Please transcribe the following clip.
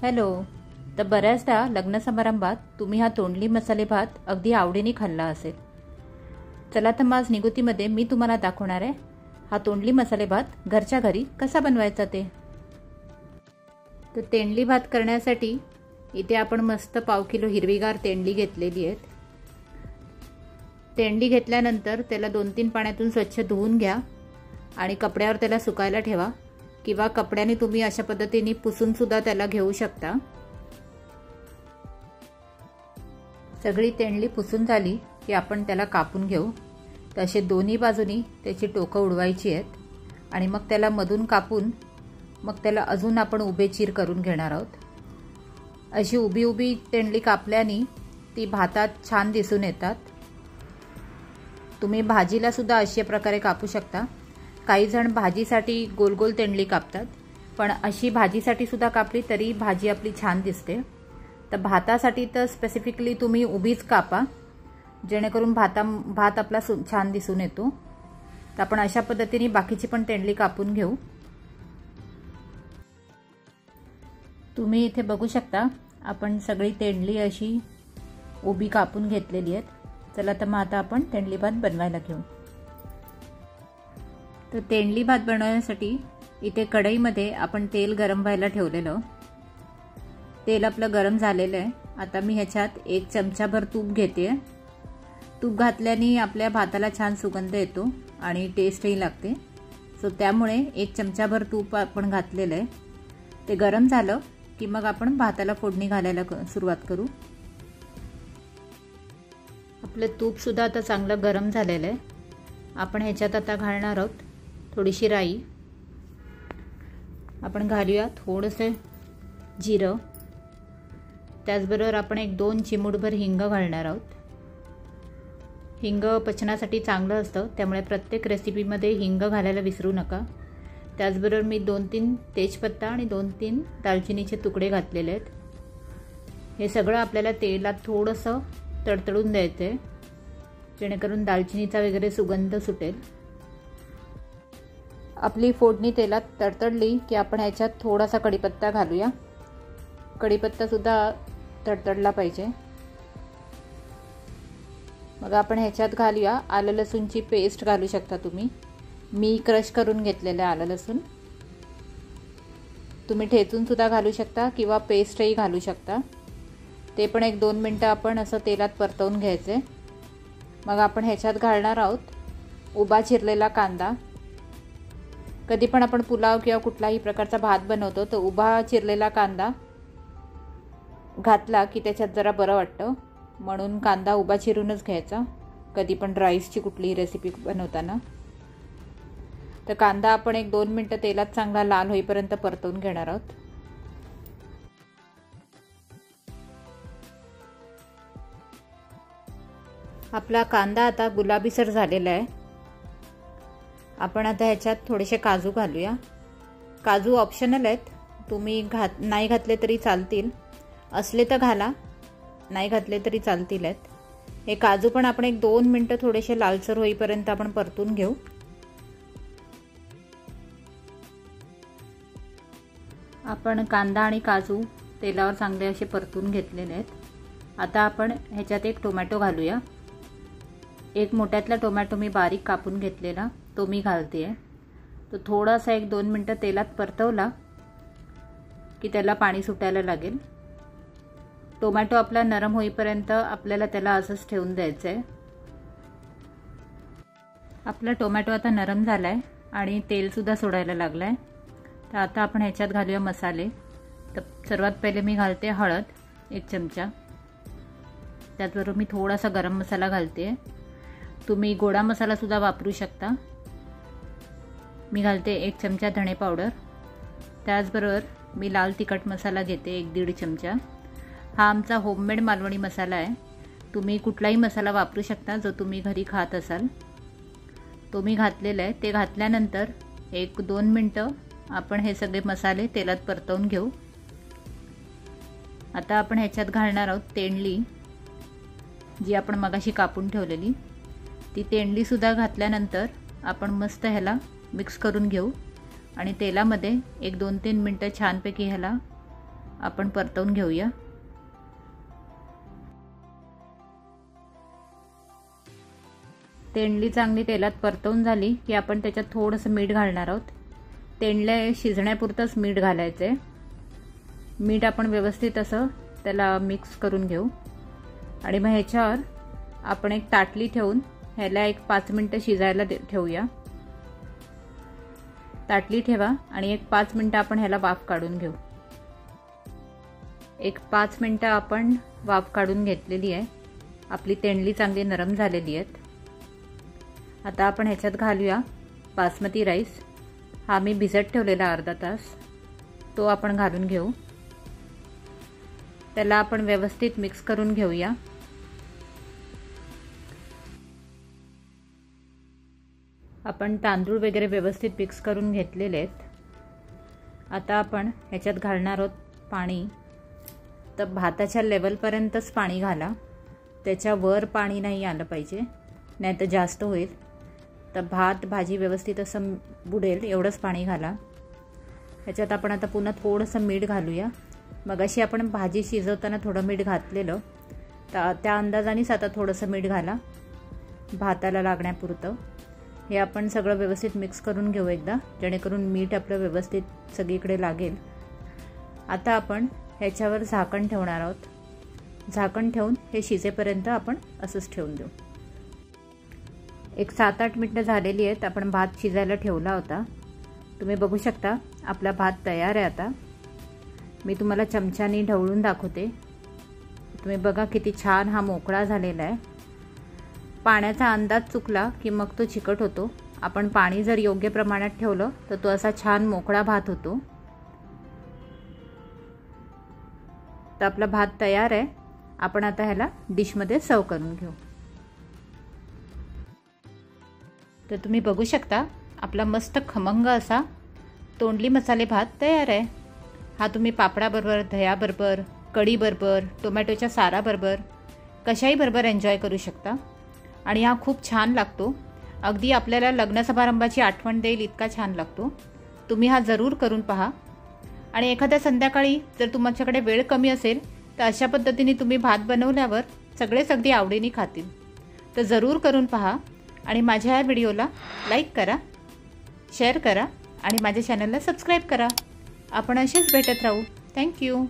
Hello. तर बऱ्याचदा लग्न समारंभात तुम्ही हा तोंडली मसाले भात अगदी आवडीने खाल्ला असेल. चला तर मग आज निगुतीमध्ये मी तुम्हाला दाखवणार आहे हा तोंडली मसाले भात घरच्या घरी कसा बनवायचा ते. तर तेंडली भात करण्यासाठी इथे आपण मस्त 1/2 किलो हिरवीगार तेंडली घेतलेली आहेत. तेंडली घेतल्यानंतर त्याला 2-3 पाण्यातून स्वच्छ धुवून घ्या आणि कपड्यावर त्याला सुकायला ठेवा किंवा कपड्याने तुम्ही अशा पद्धतीने पुसून सुद्धा त्याला घेऊ शकता. सगळी तेंडली पुसून झाली की आपण त्याला कापून घेऊ. तसे दोन्ही बाजूनी त्याची टोकं उडवायची आहेत आणि मग त्याला मधून कापून मग त्याला अजून आपण उभे चीर करून घेणार आहोत. अशी उभी उभी तेंडली कापल्याने ती भातात छान दिसून येतात. तुम्ही भाजीला सुद्धा अशा प्रकारे कापू शकता. काही जण भाजीसाठी गोल गोल तेंडली कापतात, पण अशी भाजीसाठी सुद्धा कापली तरी भाजी आपली छान दिसते. तर भातासाठी तर स्पेसिफिकली तुम्ही उभीच कापा, जेणेकरून भात आपला छान दिसून येतो. तर आपण अशा पद्धतीने बाकीची पण तेंडली कापून घेऊ. तुम्ही इथे बघू शकता आपण सगळी तेंडली अशी उभी कापून घेतलेली आहेत. चला तर मग आता आपण तेंडली भात बनवायला घेऊ. तर तेंडली भात बनवण्यासाठी इथे कढईमध्ये आपण तेल गरम व्हायला ठेवलेलं. तेल आपलं गरम झालेलं आहे. आता मी ह्याच्यात 1 चमचाभर तूप घेते. तूप घातल्याने आपल्या भाताला छान सुगंध येतो आणि टेस्टही लागते. सो त्यामुळे 1 चमचाभर तूप आपण घातलेलं आहे. ते गरम झालं की मग आपण भाताला फोडणी घालायला सुरुवात करू. आपलं तूपसुद्धा आता चांगलं गरम झालेलं आहे. आपण ह्याच्यात आता घालणार आहोत थोडीशी राई. आपण घालूया थोडंसं जिरं. त्याचबरोबर आपण 1-2 चिमूटभर हिंग घालणार आहोत. हिंग पचनासाठी चांगलं असतं, त्यामुळे प्रत्येक रेसिपीमध्ये हिंग घालायला विसरू नका. त्याचबरोबर मी 2-3 तेजपत्ता आणि 2-3 दालचिनीचे तुकडे घातलेले आहेत. हे सगळं आपल्याला तेलात थोडंसं तडतडून द्यायचं आहे, जेणेकरून दालचिनीचा वगैरे सुगंध सुटेल. आपली फोडणी तेलात तडतडली की आपण ह्याच्यात थोडासा कढीपत्ता घालूया. कढीपत्तासुद्धा तडतडला पाहिजे. मग आपण ह्याच्यात घालूया आलं लसूणची पेस्ट घालू शकता तुम्ही. मी क्रश करून घेतलेलं आहे आलं लसूण. तुम्ही ठेचूनसुद्धा घालू शकता किंवा पेस्टही घालू शकता. ते पण 1-2 मिनटं आपण असं तेलात परतवून घ्यायचे. मग आपण ह्याच्यात घालणार आहोत उभा चिरलेला कांदा. कधी पण आपण पुलाव किंवा कुठलाही प्रकारचा भात बनवतो तर उभा चिरलेला कांदा घातला की त्याच्यात जरा बरं वाटतं, म्हणून कांदा उभा चिरूनच घ्यायचा कधी पण राईसची कुठलीही रेसिपी बनवताना. तर कांदा आपण 1-2 मिनटं तेलात चांगला लाल होईपर्यंत परतवून घेणार आहोत. आपला कांदा आता गुलाबीसर झालेला आहे. आपण आता ह्याच्यात थोडेसे काजू घालूया. काजू ऑप्शनल आहेत, तुम्ही नाही घातले तरी चालतील. असले तर घाला, नाही घातले तरी चालतील आहेत. हे काजू पण आपण 1-2 मिनटं थोडेसे लालसर होईपर्यंत आपण परतून घेऊ. आपण कांदा आणि काजू तेलावर चांगले असे परतून घेतलेले आहेत. आता आपण ह्याच्यात 1 टोमॅटो घालूया. 1 मोठ्यातला टोमॅटो मी बारीक कापून घेतलेला तो मी घालते आहे. तो थोडासा 1-2 मिनटं तेलात परतवला की त्याला पाणी सुटायला लागेल. टोमॅटो आपला नरम होईपर्यंत आपल्याला त्याला असंच ठेवून द्यायचं आहे. आपला टोमॅटो आता नरम झाला आहे आणि तेलसुद्धा सोडायला लागलं आहे. तर आता आपण ह्याच्यात घालूया मसाले. तर सर्वात पहिले मी घालते हळद 1 चमचा. त्याचबरोबर मी थोडासा गरम मसाला घालते. तुम्ही गोडा मसालासुद्धा वापरू शकता. मी घालते 1 चमचा धणे पावडर. त्याचबरोबर मी लाल तिखट मसाला घेते 1-1.5 चमचा. हा आमचा होममेड मालवणी मसाला आहे. तुम्ही कुठलाही मसाला वापरू शकता जो तुम्ही घरी खात असाल. तो मी घातलेला आहे. ते घातल्यानंतर 1-2 मिनटं आपण हे सगळे मसाले तेलात परतवून घेऊ. आता आपण ह्याच्यात घालणार आहोत तेंडली, जी आपण मगाशी कापून ठेवलेली. ती तेंडलीसुद्धा घातल्यानंतर आपण मस्त ह्याला मिक्स करून घेऊ आणि तेलामध्ये 1-2-3 मिनटं छानपैकी ह्याला आपण परतवून घेऊया। तेंडली चांगली तेलात परतवून झाली की आपण त्याच्यात थोडंसं मीठ घालणार आहोत। तेंडल्या शिजण्यापुरतंच मीठ घालायचं आहे। मीठ आपण व्यवस्थित असं त्याला मिक्स करून घेऊ आणि मग ह्याच्यावर आपण एक ताटली ठेवून ह्याला एक 5 मिनिटं शिजायला ठेवूया। ताटली ठेवा आणि एक 5 मिनिटं आपण ह्याला वाफ काढून घेऊ। एक 5 मिनिटं आपण वाफ काढून घेतलेली आहे। आपली तेंडली चांगली नरम झालेली आहे। आता आपण ह्याच्यात घालूया बासमती राईस। हा मी भिजत ठेवलेला अर्धा तास, तो आपण घालून घेऊ। त्याला आपण व्यवस्थित मिक्स करून घेऊया। आपण तांदूळ वगैरे व्यवस्थित मिक्स करून घेतलेले आहेत। आता आपण ह्याच्यात घालणार आहोत पाणी। तर भाताच्या लेवलपर्यंतच पाणी घाला, त्याच्या वर पाणी नाही आलं पाहिजे, नाही तर जास्त होईल। तर भात भाजी व्यवस्थित असं बुडेल एवढंच पाणी घाला। ह्याच्यात आपण आता पुन्हा थोडंसं मीठ घालूया। मगाशी आपण भाजी शिजवताना थोडं मीठ घातलेलं, तर त्या अंदाजानेच आता थोडंसं मीठ घाला भाताला लागण्यापुरतं। हे आपण सगळं व्यवस्थित मिक्स करून घेऊ एकदा, जेणेकरून मीठ आपलं व्यवस्थित सगळीकडे लागेल। आता आपण ह्याच्यावर झाकण ठेवणार आहोत। झाकण ठेवून हे शिजेपर्यंत आपण असंच ठेवून देऊ। एक 7-8 मिनिटं झालेली आहेत। आपण भात शिजायला ठेवला होता। तुम्ही बघू शकता आपला भात तयार आहे। आता मी तुम्हाला चमच्याने ढवळून दाखवते। तुम्ही बघा किती छान हा मोकळा झालेला आहे। पाण्याचा अंदाज चुकला की मग तो चिकट होतो। आपण पाणी जर योग्य प्रमाणात ठेवलं तर तो असा छान मोकळा भात होतो। तर आपला भात तयार आहे। आपण आता ह्याला डिशमध्ये सर्व करून घेऊ। तर तुम्ही बघू शकता आपला मस्त खमंग असा तोंडली मसाले भात तयार आहे। हा तुम्ही पापडाबरोबर, दह्याबरोबर, कढीबरोबर, टोमॅटोच्या साराबरोबर, कशाही बरोबर एन्जॉय करू शकता आणि हा खूप छान लागतो। अगदी आपल्याला लग्न समारंभाची आठवण देईल इतका छान लागतो। तुम्ही हा जरूर करून पहा आणि एखाद्या संध्याकाळी जर तुमच्याकडे वेळ कमी असेल तर अशा पद्धतीने तुम्ही भात बनवल्यावर सगळेच अगदी आवडीने खातील। तर जरूर करून पहा आणि माझ्या या व्हिडिओला लाईक करा, शेअर करा आणि माझ्या चॅनलला सबस्क्राईब करा। आपण असेच भेटत राहू। थँक्यू।